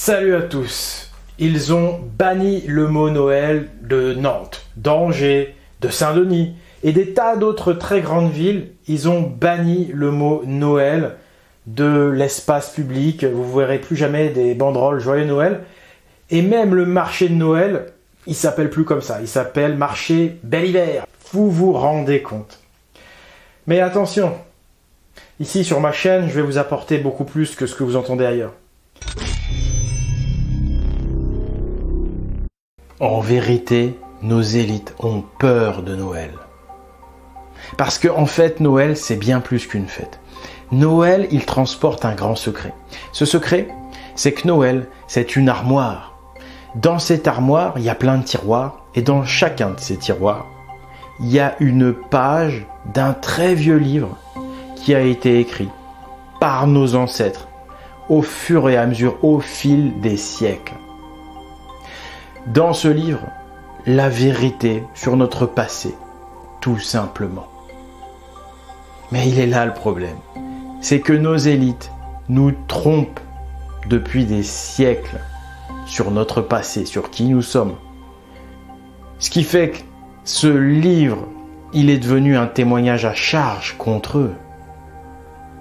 Salut à tous. Ils ont banni le mot Noël de Nantes, d'Angers, de Saint-Denis et des tas d'autres très grandes villes. Ils ont banni le mot Noël de l'espace public. Vous ne verrez plus jamais des banderoles Joyeux Noël. Et même le marché de Noël, il s'appelle plus comme ça. Il s'appelle marché Bel Hiver. Vous vous rendez compte? Mais attention, ici sur ma chaîne, je vais vous apporter beaucoup plus que ce que vous entendez ailleurs. En vérité, nos élites ont peur de Noël. Parce que en fait, Noël, c'est bien plus qu'une fête. Noël, il transporte un grand secret. Ce secret, c'est que Noël, c'est une armoire. Dans cette armoire, il y a plein de tiroirs. Et dans chacun de ces tiroirs, il y a une page d'un très vieux livre qui a été écrit par nos ancêtres au fur et à mesure, au fil des siècles. Dans ce livre, la vérité sur notre passé, tout simplement. Mais il est là le problème. C'est que nos élites nous trompent depuis des siècles sur notre passé, sur qui nous sommes. Ce qui fait que ce livre, il est devenu un témoignage à charge contre eux.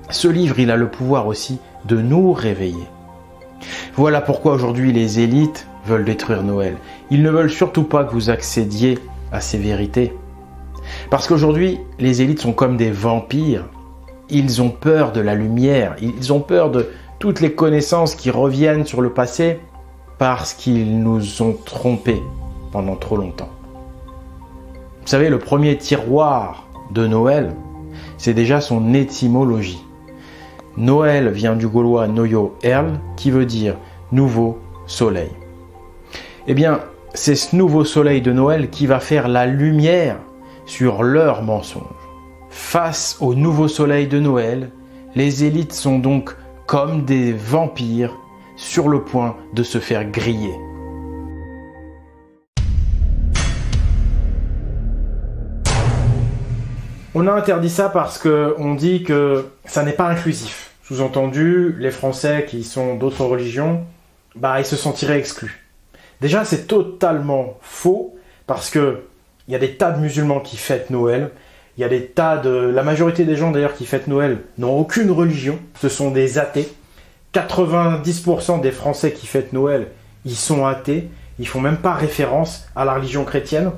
Ce livre, il a le pouvoir aussi de nous réveiller. Voilà pourquoi aujourd'hui les élites veulent détruire Noël. Ils ne veulent surtout pas que vous accédiez à ces vérités. Parce qu'aujourd'hui, les élites sont comme des vampires. Ils ont peur de la lumière. Ils ont peur de toutes les connaissances qui reviennent sur le passé parce qu'ils nous ont trompés pendant trop longtemps. Vous savez, le premier tiroir de Noël, c'est déjà son étymologie. Noël vient du gaulois Noyo Erl, qui veut dire nouveau soleil. Eh bien, c'est ce nouveau soleil de Noël qui va faire la lumière sur leurs mensonges. Face au nouveau soleil de Noël, les élites sont donc comme des vampires sur le point de se faire griller. On a interdit ça parce qu'on dit que ça n'est pas inclusif. Sous-entendu, les Français qui sont d'autres religions, ils se sentiraient exclus. Déjà, c'est totalement faux parce que il y a des tas de musulmans qui fêtent Noël. Il y a des tas de... La majorité des gens d'ailleurs qui fêtent Noël n'ont aucune religion. Ce sont des athées. 90% des Français qui fêtent Noël, ils sont athées. Ils font même pas référence à la religion chrétienne.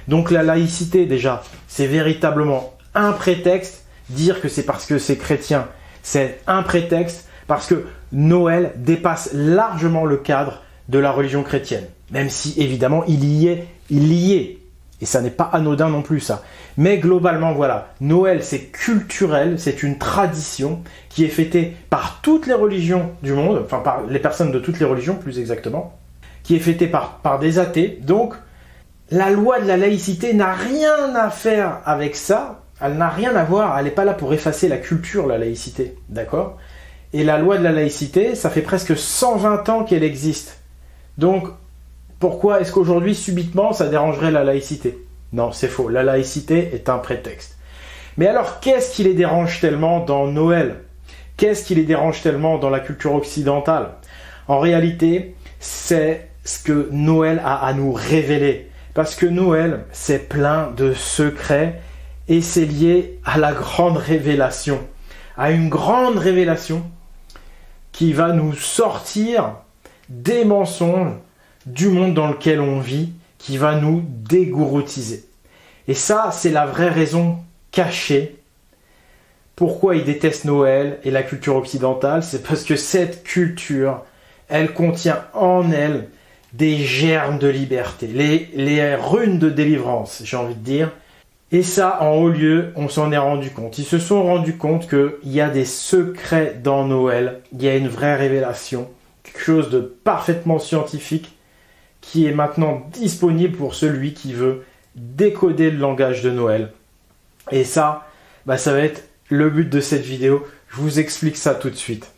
Donc la laïcité déjà, c'est véritablement un prétexte. Dire que c'est parce que c'est chrétien, c'est un prétexte parce que Noël dépasse largement le cadre de la religion chrétienne. Même si évidemment il y est. Et ça n'est pas anodin non plus ça. Mais globalement voilà, Noël c'est culturel, c'est une tradition qui est fêtée par toutes les religions du monde, enfin par les personnes de toutes les religions plus exactement, qui est fêtée par des athées. Donc la loi de la laïcité n'a rien à faire avec ça, elle n'a rien à voir, elle n'est pas là pour effacer la culture, la laïcité, d'accord? Et la loi de la laïcité, ça fait presque 120 ans qu'elle existe. Donc, pourquoi est-ce qu'aujourd'hui, subitement, ça dérangerait la laïcité? Non, c'est faux, la laïcité est un prétexte. Mais alors, qu'est-ce qui les dérange tellement dans Noël? Qu'est-ce qui les dérange tellement dans la culture occidentale? En réalité, c'est ce que Noël a à nous révéler. Parce que Noël, c'est plein de secrets et c'est lié à la grande révélation. À une grande révélation qui va nous sortir des mensonges du monde dans lequel on vit, qui va nous dégourtiser. Et ça, c'est la vraie raison cachée pourquoi ils détestent Noël et la culture occidentale. C'est parce que cette culture, elle contient en elle des germes de liberté, les runes de délivrance, j'ai envie de dire. Et ça, en haut lieu, on s'en est rendu compte. Ils se sont rendus compte qu'il y a des secrets dans Noël, il y a une vraie révélation, quelque chose de parfaitement scientifique qui est maintenant disponible pour celui qui veut décoder le langage de Noël. Et ça, ça va être le but de cette vidéo. Je vous explique ça tout de suite.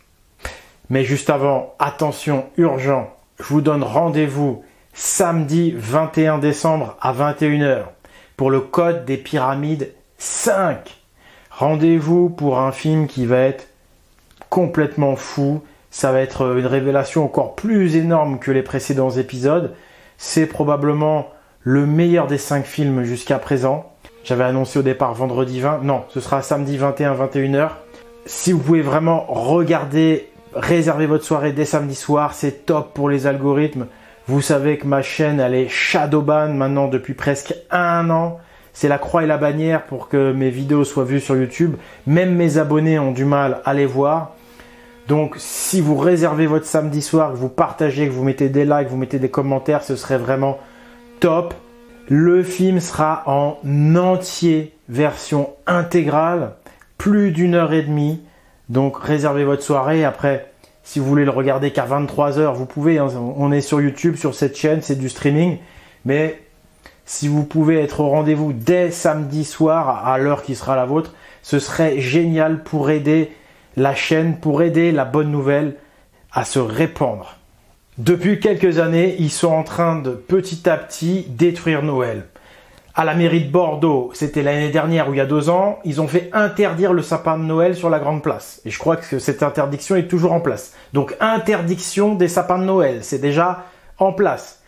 Mais juste avant, attention, urgent, je vous donne rendez-vous samedi 21 décembre à 21 h pour le Code des Pyramides 5. Rendez-vous pour un film qui va être complètement fou. Ça va être une révélation encore plus énorme que les précédents épisodes. C'est probablement le meilleur des 5 films jusqu'à présent. J'avais annoncé au départ vendredi 20. Non, ce sera samedi 21, 21h. Si vous pouvez vraiment regarder, réserver votre soirée dès samedi soir, c'est top pour les algorithmes. Vous savez que ma chaîne, elle est shadowban maintenant depuis presque 1 an. C'est la croix et la bannière pour que mes vidéos soient vues sur YouTube. Même mes abonnés ont du mal à les voir. Donc, si vous réservez votre samedi soir, que vous partagez, que vous mettez des likes, que vous mettez des commentaires, ce serait vraiment top. Le film sera en entier, version intégrale, plus d'1h30. Donc, réservez votre soirée. Après, si vous voulez le regarder qu'à 23h, vous pouvez. Hein. On est sur YouTube, sur cette chaîne, c'est du streaming. Mais si vous pouvez être au rendez-vous dès samedi soir, à l'heure qui sera la vôtre, ce serait génial pour aider la chaîne, pour aider la bonne nouvelle à se répandre. Depuis quelques années, ils sont en train de petit à petit détruire Noël. À la mairie de Bordeaux, c'était l'année dernière ou il y a 2 ans, ils ont fait interdire le sapin de Noël sur la grande place. Et je crois que cette interdiction est toujours en place. Donc interdiction des sapins de Noël, c'est déjà en place.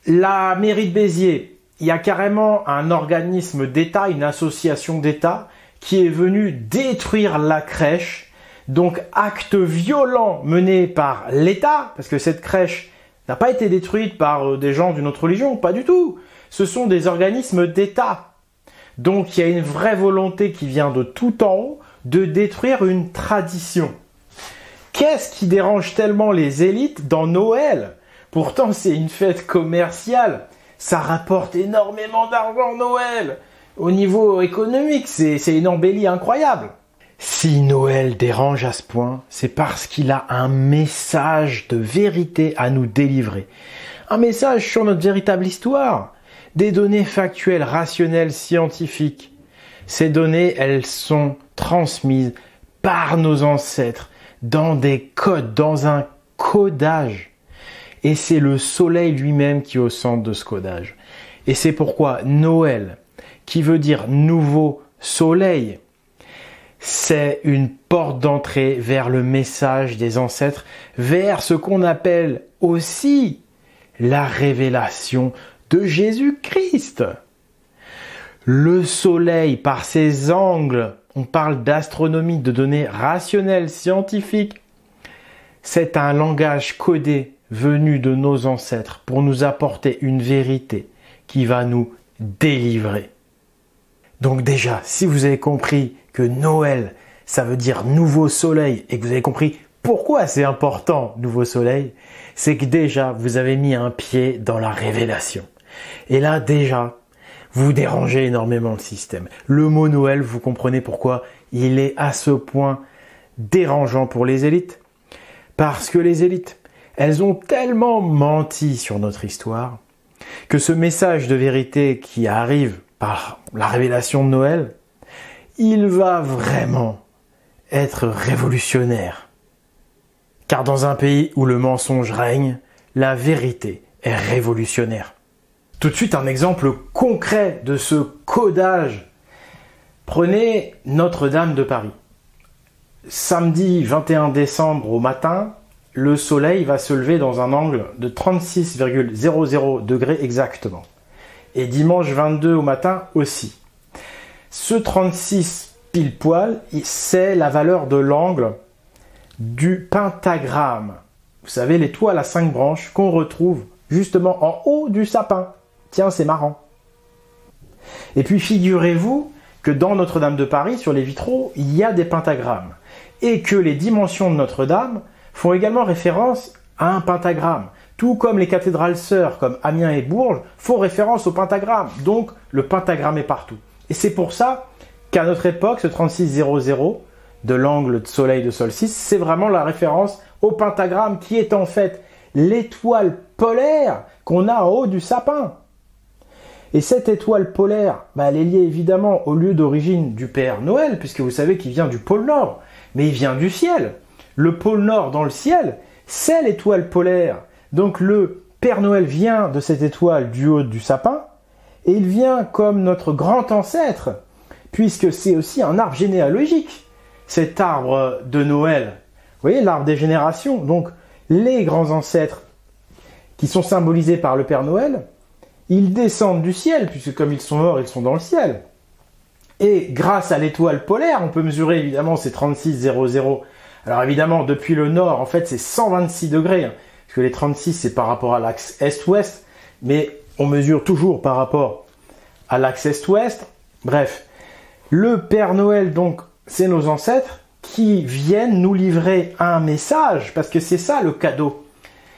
La mairie de Béziers, il y a carrément un organisme d'État, une association d'État qui est venu détruire la crèche. Donc acte violent mené par l'État, parce que cette crèche n'a pas été détruite par des gens d'une autre religion, pas du tout. Ce sont des organismes d'État. Donc il y a une vraie volonté qui vient de tout en haut de détruire une tradition. Qu'est-ce qui dérange tellement les élites dans Noël? Pourtant c'est une fête commerciale, ça rapporte énormément d'argent Noël. Au niveau économique, c'est une embellie incroyable. Si Noël dérange à ce point, c'est parce qu'il a un message de vérité à nous délivrer. Un message sur notre véritable histoire. Des données factuelles, rationnelles, scientifiques. Ces données, elles sont transmises par nos ancêtres dans des codes, dans un codage. Et c'est le soleil lui-même qui est au centre de ce codage. Et c'est pourquoi Noël, qui veut dire nouveau soleil, c'est une porte d'entrée vers le message des ancêtres, vers ce qu'on appelle aussi la révélation de Jésus-Christ. Le soleil, par ses angles, on parle d'astronomie, de données rationnelles, scientifiques, c'est un langage codé venu de nos ancêtres pour nous apporter une vérité qui va nous délivrer. Donc déjà, si vous avez compris que Noël, ça veut dire nouveau soleil et que vous avez compris pourquoi c'est important, nouveau soleil, c'est que déjà, vous avez mis un pied dans la révélation. Et là, déjà, vous dérangez énormément le système. Le mot Noël, vous comprenez pourquoi il est à ce point dérangeant pour les élites. Parce que les élites, elles ont tellement menti sur notre histoire que ce message de vérité qui arrive par la révélation de Noël, il va vraiment être révolutionnaire. Car dans un pays où le mensonge règne, la vérité est révolutionnaire. Tout de suite un exemple concret de ce codage. Prenez Notre-Dame de Paris. Samedi 21 décembre au matin, le soleil va se lever dans un angle de 36,00 degrés exactement. Et dimanche 22 au matin aussi. Ce 36 pile poil, c'est la valeur de l'angle du pentagramme. Vous savez, l'étoile à 5 branches qu'on retrouve justement en haut du sapin. Tiens, c'est marrant. Et puis figurez-vous que dans Notre-Dame de Paris, sur les vitraux, il y a des pentagrammes. Et que les dimensions de Notre-Dame font également référence à un pentagramme. Tout comme les cathédrales sœurs, comme Amiens et Bourges, font référence au pentagramme. Donc, le pentagramme est partout. Et c'est pour ça qu'à notre époque, ce 3600 de l'angle de soleil de solstice, c'est vraiment la référence au pentagramme qui est en fait l'étoile polaire qu'on a en haut du sapin. Et cette étoile polaire, elle est liée évidemment au lieu d'origine du Père Noël, puisque vous savez qu'il vient du pôle Nord, mais il vient du ciel. Le pôle Nord dans le ciel, c'est l'étoile polaire. Donc le Père Noël vient de cette étoile du haut du sapin, et il vient comme notre grand ancêtre, puisque c'est aussi un arbre généalogique. Cet arbre de Noël, voyez, l'arbre des générations. Donc, les grands ancêtres qui sont symbolisés par le Père Noël, ils descendent du ciel, puisque comme ils sont morts, ils sont dans le ciel. Et grâce à l'étoile polaire, on peut mesurer évidemment ces 36,00. Alors évidemment, depuis le nord, en fait, c'est 126 degrés, hein, parce que les 36, c'est par rapport à l'axe est-ouest, mais on mesure toujours par rapport à l'axe est-ouest. Bref, le Père Noël, donc, c'est nos ancêtres qui viennent nous livrer un message, parce que c'est ça le cadeau.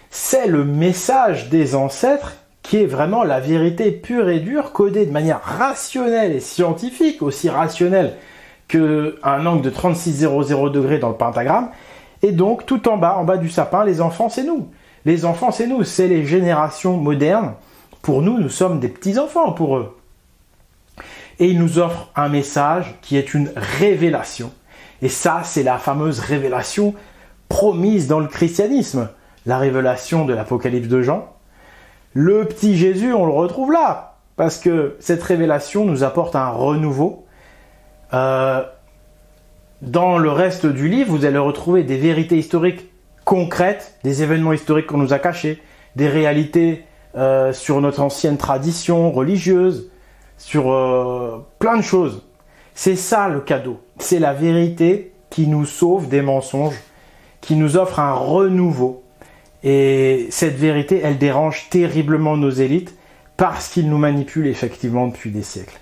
C'est le message des ancêtres qui est vraiment la vérité pure et dure, codée de manière rationnelle et scientifique, aussi rationnelle qu'un angle de 36,00 degrés dans le pentagramme. Et donc, tout en bas du sapin, les enfants, c'est nous. Les enfants, c'est nous, c'est les générations modernes. Pour nous, nous sommes des petits-enfants pour eux. Et ils nous offrent un message qui est une révélation. Et ça, c'est la fameuse révélation promise dans le christianisme. La révélation de l'Apocalypse de Jean. Le petit Jésus, on le retrouve là, parce que cette révélation nous apporte un renouveau. Dans le reste du livre, vous allez retrouver des vérités historiques concrètes, des événements historiques qu'on nous a cachés, des réalités sur notre ancienne tradition religieuse, sur plein de choses. C'est ça le cadeau. C'est la vérité qui nous sauve des mensonges, qui nous offre un renouveau. Et cette vérité, elle dérange terriblement nos élites parce qu'ils nous manipulent effectivement depuis des siècles.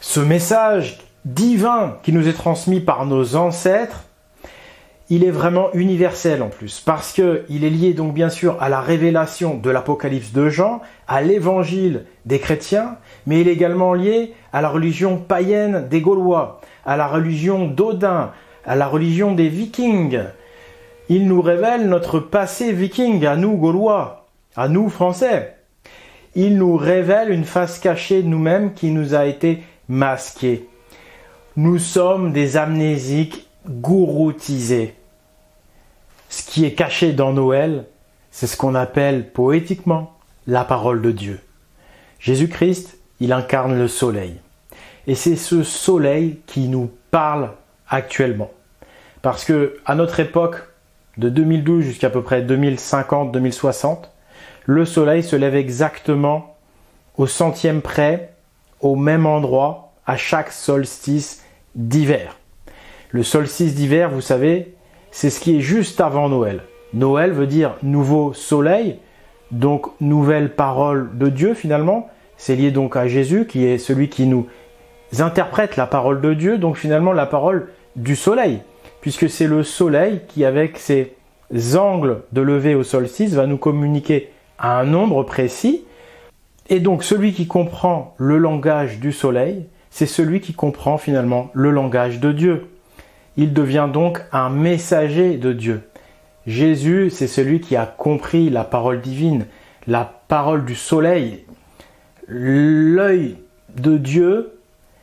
Ce message divin qui nous est transmis par nos ancêtres, il est vraiment universel en plus, parce qu'il est lié donc bien sûr à la révélation de l'Apocalypse de Jean, à l'évangile des chrétiens, mais il est également lié à la religion païenne des Gaulois, à la religion d'Odin, à la religion des Vikings. Il nous révèle notre passé viking, à nous Gaulois, à nous Français. Il nous révèle une face cachée de nous-mêmes qui nous a été masquée. Nous sommes des amnésiques gouroutisés. Ce qui est caché dans Noël, c'est ce qu'on appelle poétiquement la parole de Dieu. Jésus-Christ, il incarne le soleil. Et c'est ce soleil qui nous parle actuellement. Parce que à notre époque, de 2012 jusqu'à peu près 2050-2060, le soleil se lève exactement au centième près, au même endroit, à chaque solstice d'hiver. Le solstice d'hiver, vous savez, c'est ce qui est juste avant Noël. Noël veut dire nouveau soleil, donc nouvelle parole de Dieu finalement. C'est lié donc à Jésus, qui est celui qui nous interprète la parole de Dieu, donc finalement la parole du soleil. Puisque c'est le soleil qui, avec ses angles de lever au solstice, va nous communiquer à un nombre précis. Et donc celui qui comprend le langage du soleil, c'est celui qui comprend finalement le langage de Dieu. Il devient donc un messager de Dieu. Jésus, c'est celui qui a compris la parole divine, la parole du soleil. L'œil de Dieu,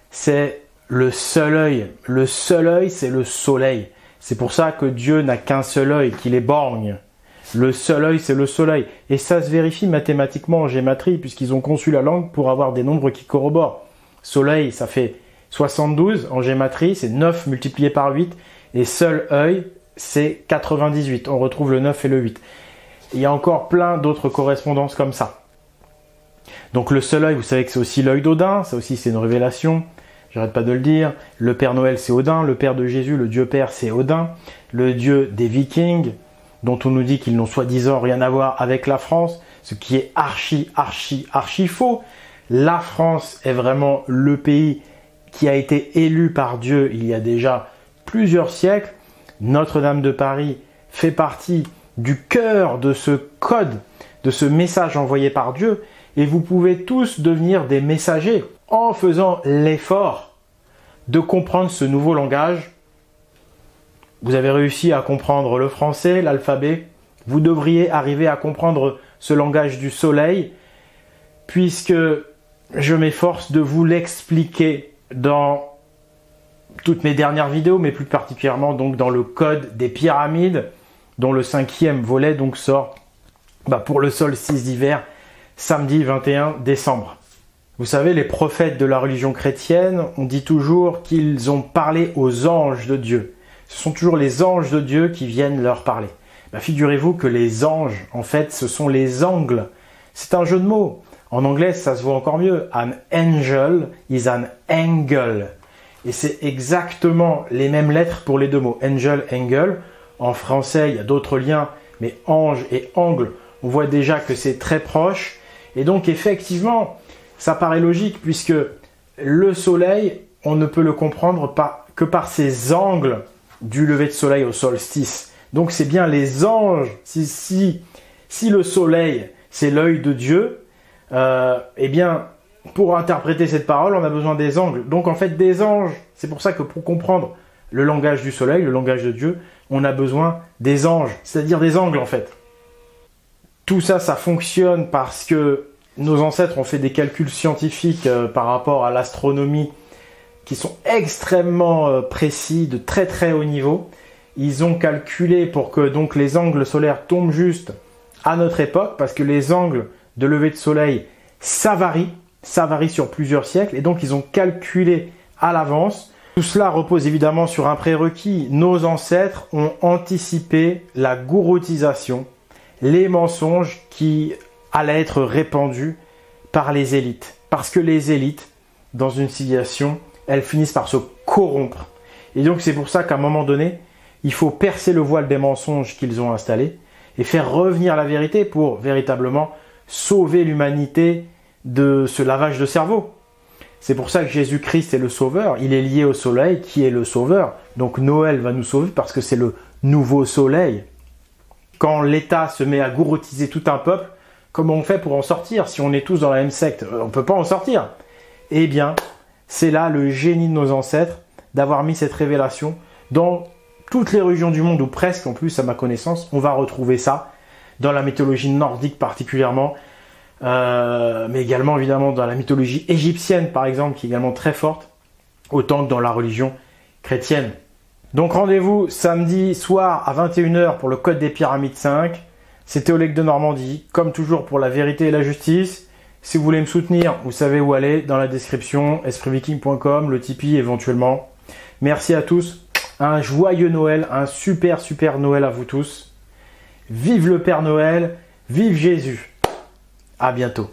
c'est le seul œil. Le seul œil, c'est le soleil. C'est pour ça que Dieu n'a qu'un seul œil, qu'il est borgne. Le seul œil, c'est le soleil. Et ça se vérifie mathématiquement en gématrie, puisqu'ils ont conçu la langue pour avoir des nombres qui corroborent. Soleil, ça fait 72 en gématrie, c'est 9 multiplié par 8. Et seul œil, c'est 98. On retrouve le 9 et le 8. Il y a encore plein d'autres correspondances comme ça. Donc le seul œil, vous savez que c'est aussi l'œil d'Odin. Ça aussi, c'est une révélation. J'arrête pas de le dire. Le Père Noël, c'est Odin. Le Père de Jésus, le Dieu Père, c'est Odin. Le Dieu des Vikings, dont on nous dit qu'ils n'ont soi-disant rien à voir avec la France, ce qui est archi faux. La France est vraiment le pays qui a été élu par Dieu il y a déjà plusieurs siècles. Notre-Dame de Paris fait partie du cœur de ce code, de ce message envoyé par Dieu. Et vous pouvez tous devenir des messagers en faisant l'effort de comprendre ce nouveau langage. Vous avez réussi à comprendre le français, l'alphabet. Vous devriez arriver à comprendre ce langage du soleil, puisque je m'efforce de vous l'expliquer dans toutes mes dernières vidéos, mais plus particulièrement donc dans le code des pyramides, dont le 5e volet donc sort pour le solstice d'hiver, samedi 21 décembre. Vous savez, les prophètes de la religion chrétienne, on dit toujours qu'ils ont parlé aux anges de Dieu. Ce sont toujours les anges de Dieu qui viennent leur parler. Ben, figurez-vous que les anges, en fait, ce sont les angles. C'est un jeu de mots. En anglais, ça se voit encore mieux. An angel is an angle. Et c'est exactement les mêmes lettres pour les deux mots. Angel, angle. En français, il y a d'autres liens, mais ange et angle, on voit déjà que c'est très proche. Et donc, effectivement, ça paraît logique puisque le soleil, on ne peut le comprendre que par ses angles du lever de soleil au solstice. Donc, c'est bien les anges. Si le soleil, c'est l'œil de Dieu, eh bien, pour interpréter cette parole, on a besoin des angles. Donc, en fait, des anges. C'est pour ça que pour comprendre le langage du soleil, le langage de Dieu, on a besoin des anges, c'est-à-dire des angles, en fait. Tout ça, ça fonctionne parce que nos ancêtres ont fait des calculs scientifiques par rapport à l'astronomie qui sont extrêmement précis, de très très haut niveau. Ils ont calculé pour que donc les angles solaires tombent juste à notre époque, parce que les angles de lever de soleil, ça varie sur plusieurs siècles, et donc ils ont calculé à l'avance. Tout cela repose évidemment sur un prérequis. Nos ancêtres ont anticipé la gouroutisation, les mensonges qui allaient être répandus par les élites. Parce que les élites, dans une civilisation, elles finissent par se corrompre. Et donc c'est pour ça qu'à un moment donné, il faut percer le voile des mensonges qu'ils ont installés et faire revenir la vérité pour véritablement sauver l'humanité de ce lavage de cerveau. C'est pour ça que Jésus-Christ est le sauveur. Il est lié au soleil qui est le sauveur. Donc Noël va nous sauver parce que c'est le nouveau soleil. Quand l'État se met à gouroutiser tout un peuple, comment on fait pour en sortir si on est tous dans la même secte? On ne peut pas en sortir. Eh bien, c'est là le génie de nos ancêtres d'avoir mis cette révélation dans toutes les religions du monde, ou presque en plus à ma connaissance. On va retrouver ça dans la mythologie nordique particulièrement, mais également évidemment dans la mythologie égyptienne par exemple, qui est également très forte, autant que dans la religion chrétienne. Donc rendez-vous samedi soir à 21 h pour le Code des Pyramides 5. C'était Oleg de Normandie, comme toujours pour la vérité et la justice. Si vous voulez me soutenir, vous savez où aller, dans la description, espritviking.com, le Tipeee éventuellement. Merci à tous, un joyeux Noël, un super Noël à vous tous. Vive le Père Noël, vive Jésus. À bientôt.